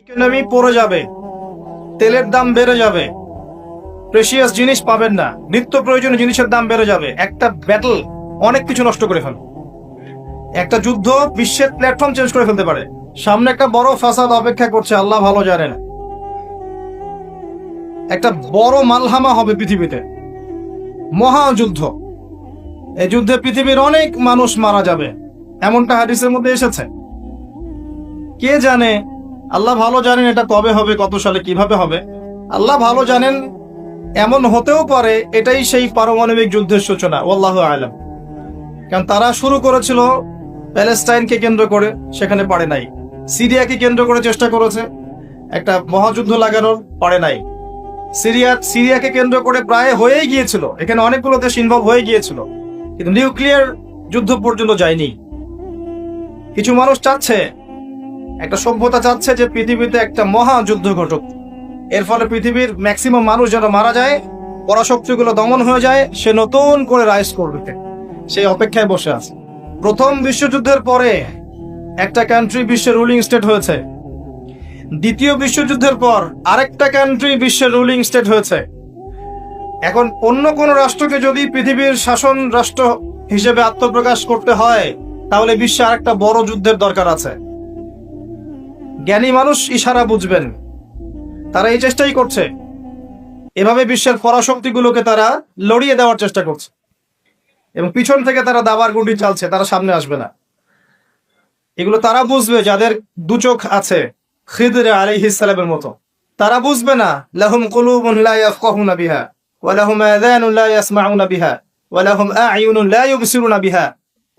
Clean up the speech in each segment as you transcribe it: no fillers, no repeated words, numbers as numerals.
Economy পড়ে যাবে, তেলের দাম বেড়ে যাবে, প্রেশিয়াস জিনিস পাবেন না, নিত্য প্রয়োজনীয় জিনিসের দাম বেড়ে যাবে। একটা ব্যাটল অনেক কিছু নষ্ট করে ফেলে। একটা যুদ্ধ বিশ্বের প্ল্যাটফর্ম চেঞ্জ করে ফেলতে পারে। সামনে একটা বড় ফাসাদ অপেক্ষা করছে, আল্লাহ ভালো জানেন। একটা বড় মালহামা হবে পৃথিবীতে, মহাযুদ্ধ। এই যুদ্ধে পৃথিবীর অনেক মানুষ মারা যাবে, এমনটা হাদিসের মধ্যে এসেছে। কে জানে, আল্লাহ ভালো জানেন এটা কবে হবে, কত সালে, কিভাবে হবে, আল্লাহ ভালো জানেন। এমন হতেও পারে এটাই সেই পারমাণবিক যুদ্ধের সূচনা, আল্লাহু আ'লাম। কারণ তারা শুরু করেছিল প্যালেস্টাইনকে কেন্দ্র করে, সেখানে পারে নাই। সিরিয়াকে কেন্দ্র করে চেষ্টা করেছে একটা মহাযুদ্ধ লাগানোর, পারে নাই। সিরিয়াকে কেন্দ্র করে প্রায় হয়েই গিয়েছিল, এখানে অনেকগুলো দেশ ইনভলভ হয়ে গিয়েছিল, কিন্তু নিউক্লিয়ার যুদ্ধ পর্যন্ত যায়নি। কিছু মানুষ চাচ্ছে, একটা সভ্যতা চাচ্ছে যে পৃথিবীতে একটা মহাযুদ্ধ ঘটুক, এর ফলে পৃথিবীর ম্যাক্সিমাম মানুষ যেন মারা যায়, পরাশক্তিগুলো দমন হয়ে যায়, সে নতুন করে রাইজ করবে, সেই অপেক্ষায় বসে আছে। প্রথম বিশ্বযুদ্ধের পরে একটা কান্ট্রি বিশ্বের রুলিং স্টেট হয়েছে, দ্বিতীয় বিশ্বযুদ্ধের পর আরেকটা কান্ট্রি বিশ্বের রুলিং স্টেট হয়েছে। এখন অন্য কোন রাষ্ট্রকে যদি পৃথিবীর শাসন রাষ্ট্র হিসেবে আত্মপ্রকাশ করতে হয়, তাহলে বিশ্বে আরেকটা বড় যুদ্ধের দরকার আছে। জ্ঞানী মানুষ ইশারা বুঝবেন, তারা এই চেষ্টাই করছে। এভাবে বিশ্বের পরাশক্তিগুলোকে তারা লড়িয়ে দেওয়ার চেষ্টা করছে, এবং পিছন থেকে তারা দাবার গুটি চালছে, তারা সামনে আসবে না। এগুলো তারা বুঝবে যাদের দু চোখ আছে, খিদর আলাইহিস সালামের মতো। তারা বুঝবে না, লাহুম কুলুবুন লা ইয়াফকাহুনা বিহা ওয়া লাহুম আযানুন লা ইয়াসমাউনা বিহা ওয়া লাহুম আ'য়ুনুন লা ইউবসিরুনা বিহা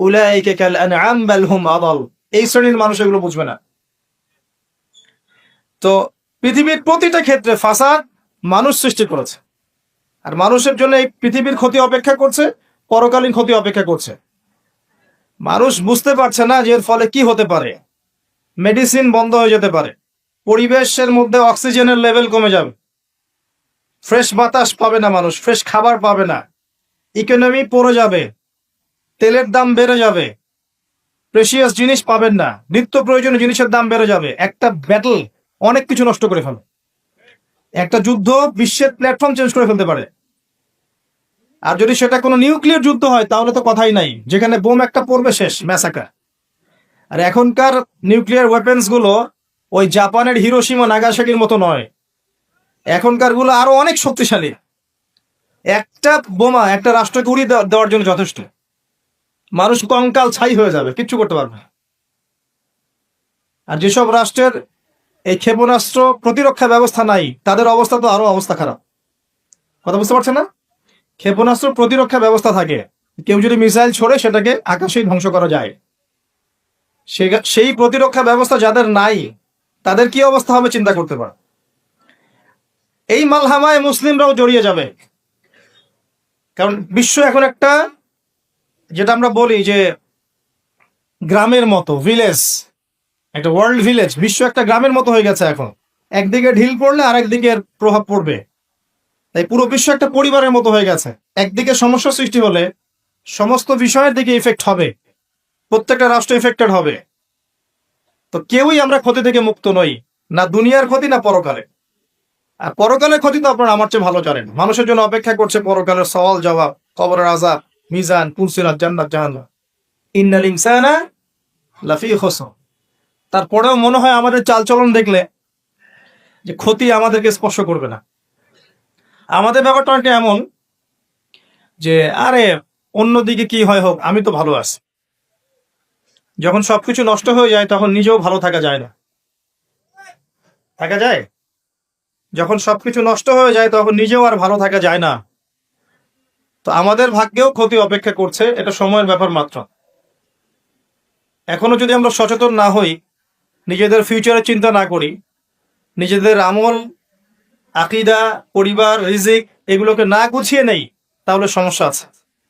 উলাইকা কাল আনআম বাল হুম আদাল। এই শ্রেণীর মানুষ এগুলো বুঝবে না। তো পৃথিবীর প্রতিটা ক্ষেত্রে ফাসাদ মানুষ সৃষ্টি করেছে, আর মানুষের জন্য এই পৃথিবীর ক্ষতি অপেক্ষা করছে, পরকালীন ক্ষতি অপেক্ষা করছে। মানুষ বুঝতে পারছে না যে এর ফলে কি হতে পারে। মেডিসিন বন্ধ হয়ে যেতে পারে, পরিবেশের মধ্যে অক্সিজেনের লেভেল কমে যাবে, ফ্রেশ বাতাস পাবে না মানুষ, ফ্রেশ খাবার পাবে না, ইকোনমি পড়ে যাবে, তেলের দাম বেড়ে যাবে, প্রেশিয়াস জিনিস পাবেন না, নিত্য প্রয়োজনীয় জিনিসের দাম বেড়ে যাবে। একটা ব্যাটল অনেক কিছু নষ্ট করে ফেলে। একটা যুদ্ধ বিশ্বের প্ল্যাটফর্ম চেঞ্জ করে ফেলতে পারে। আর যদি সেটা কোনো নিউক্লিয়ার যুদ্ধ হয়, তাহলে তো কথাই নাই, যেখানে বোম একটা পড়বে, শেষ, ম্যাসাকার। আর এখনকার নিউক্লিয়ার ওয়েপেন্স গুলো ওই জাপানের হিরোশিমা নাগাসাকির মতো নয়, এখনকার গুলো আরো অনেক শক্তিশালী। একটা বোমা একটা রাষ্ট্রকে উড়িয়ে দেওয়ার জন্য যথেষ্ট। মানুষ কঙ্কাল ছাই হয়ে যাবে, কিচ্ছু করতে পারবে না। আর যেসব রাষ্ট্রের এই ক্ষেপণাস্ত্র প্রতিরক্ষা ব্যবস্থা নাই, তাদের অবস্থা তো আরো অবস্থা খারাপ। কথা বুঝতে পারছেন না? ক্ষেপণাস্ত্র প্রতিরক্ষা ব্যবস্থা থাকে, কেউ যদি মিসাইল ছোড়ে সেটাকে আকাশেই ধ্বংস করা যায়। সেই প্রতিরক্ষা ব্যবস্থা যাদের নাই, তাদের কি অবস্থা হবে চিন্তা করতে পারে। এই মালহামায় মুসলিমরাও জড়িয়ে যাবে। কারণ বিশ্ব এখন একটা, যেটা আমরা বলি যে গ্রামের মতো, ভিলেজ, একটা ওয়ার্ল্ড ভিলেজ, বিশ্ব একটা গ্রামের মতো হয়ে গেছে এখন। একদিকে ঢিল পড়লে আরেকদিকে প্রভাব পড়বে, তাই পুরো বিশ্ব একটা পরিবারের মতো হয়ে গেছে। একদিকে সমস্যা সৃষ্টি হলে সমস্ত বিষয়ের দিকে ইফেক্ট হবে, প্রত্যেকটা রাষ্ট্র ইফেক্টেড হবে। তো কেউই আমরা ক্ষতি থেকে মুক্ত নই, না দুনিয়ার ক্ষতি না পরকালে। আর পরকালের ক্ষতি তো আপনারা আমার চেয়ে ভালো জানেন। মানুষের জন্য অপেক্ষা করছে পরকালের সওয়াল জবাব, কবরের আযাব, মিজান, পুলসিরাত, জান্নাত, জাহান্নাম। ইন্নাল ইনসানা লাফি খুসর। তারপরেও মনে হয় আমাদের চালচলন দেখলে যে ক্ষতি আমাদেরকে স্পর্শ করবে না। আমাদের ব্যাপারটা অনেকটা এমন যে আরে অন্যদিকে কি হয় হোক, আমি তো ভালো আছি। যখন সবকিছু নষ্ট হয়ে যায় তখন নিজেও ভালো থাকা যায় না। থাকা যায়? যখন সবকিছু নষ্ট হয়ে যায় তখন নিজেও আর ভালো থাকা যায় না। তো আমাদের ভাগ্যেও ক্ষতি অপেক্ষা করছে, এটা সময়ের ব্যাপার মাত্র। এখনো যদি আমরা সচেতন না হই, নিজেদের ফিউচারের চিন্তা না করি, নিজেদের আমল, আকীদা, পরিবার, রিজিক এগুলোকে না গুছিয়ে নেই, তাহলে সমস্যা আছে।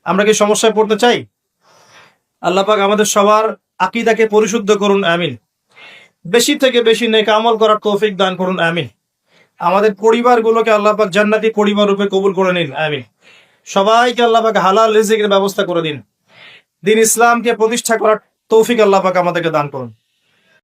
আমরা কি সমস্যায় পড়তে চাই? আল্লাহ পাক আমাদের সবার আকীদাকে পরিশুদ্ধ করুন, আমিন। বেশি থেকে বেশি নেক আমল করার তৌফিক দান করুন, আমিন। আমাদের পরিবারগুলোকে আল্লাহ পাক জান্নাতি পরিবার রূপে কবুল করে নিন, আমিন। সবাইকে আল্লাহ পাক হালাল রিজিকের ব্যবস্থা করে দিন। দ্বীন ইসলামকে প্রতিষ্ঠা করার তৌফিক আল্লাহ পাক আমাদেরকে দান করুন।